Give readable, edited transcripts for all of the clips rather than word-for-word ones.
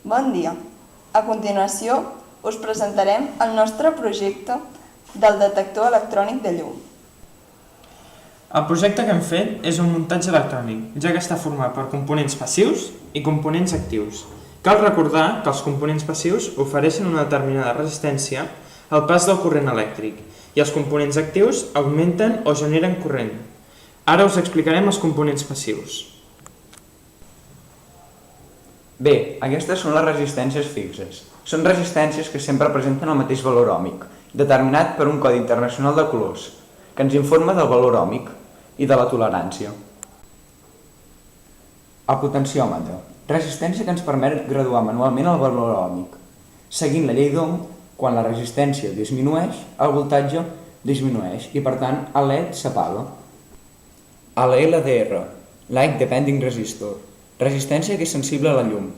Bon dia! A continuació us presentarem el nostre projecte del detector electrònic de llum. El projecte que hem fet és un muntatge electrònic, ja que està format per components passius i components actius. Cal recordar que els components passius ofereixen una determinada resistència al pas del corrent elèctric i els components actius augmenten o generen corrent. Ara us explicarem els components passius. Bé, aquestes són les resistències fixes. Són resistències que sempre presenten el mateix valor òhmic, determinat per un codi internacional de colors, que ens informa del valor òhmic i de la tolerància. El potenciòmetre, resistència que ens permet graduar manualment el valor òhmic. Seguint la llei d'Ohm, quan la resistència disminueix, el voltatge disminueix i, per tant, el LED s'apaga. A la LDR, Light Depending Resistor, resistència que és sensible a la llum.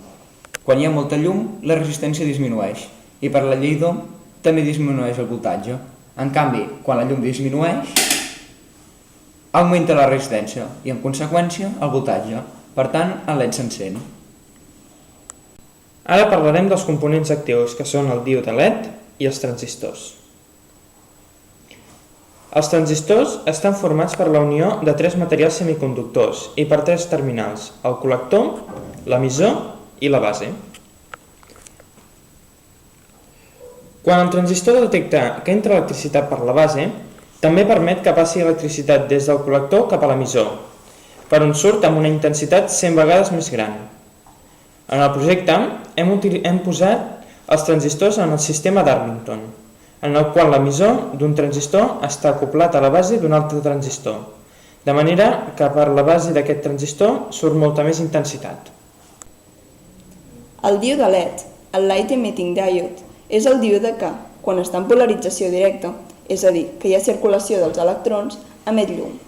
Quan hi ha molta llum, la resistència disminueix i per la llei d'Ohm també disminueix el voltatge. En canvi, quan la llum disminueix, augmenta la resistència i, en conseqüència, el voltatge. Per tant, el LED s'encén. Ara parlarem dels components actius, que són el díode LED i els transistors. Els transistors estan formats per la unió de tres materials semiconductors i per tres terminals, el col·lector, l'emissor i la base. Quan el transistor detecta que entra electricitat per la base, també permet que passi electricitat des del col·lector cap a l'emissor, per on surt amb una intensitat 100 vegades més gran. En el projecte hem posat els transistors en el sistema d'Arlington, en el qual l'emissor d'un transistor està acoblat a la base d'un altre transistor, de manera que per la base d'aquest transistor surt molta més intensitat. El díode LED, el Light Emitting Diode, és el díode que, quan està en polarització directa, és a dir, que hi ha circulació dels electrons, emet llum.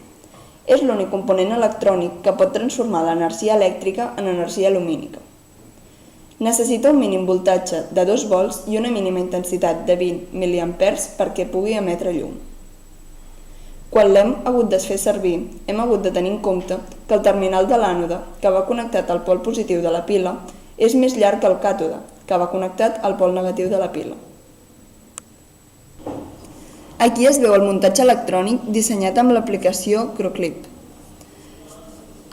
És l'únic component electrònic que pot transformar l'energia elèctrica en energia lumínica. Necessita un mínim voltatge de 2 volts i una mínima intensitat de 20 mA perquè pugui emetre llum. Quan l'hem hagut de fer servir, hem hagut de tenir en compte que el terminal de l'ànode, que va connectat al pol positiu de la pila, és més llarg que el càtode, que va connectat al pol negatiu de la pila. Aquí es veu el muntatge electrònic dissenyat amb l'aplicació CryoClip.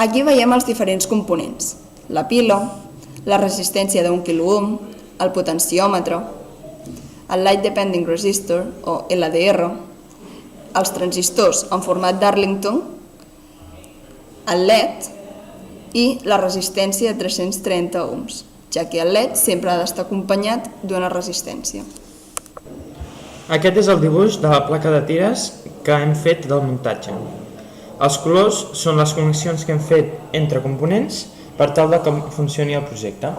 Aquí veiem els diferents components: la pila, la resistència d'1 kΩ, el potenciòmetre, el Light Depending Resistor, o LDR, els transistors en format d'Arlington, el LED i la resistència de 330 ohms, ja que el LED sempre ha d'estar acompanyat d'una resistència. Aquest és el dibuix de la placa de tires que hem fet del muntatge. Els colors són les connexions que hem fet entre components per tal que funcioni el projecte.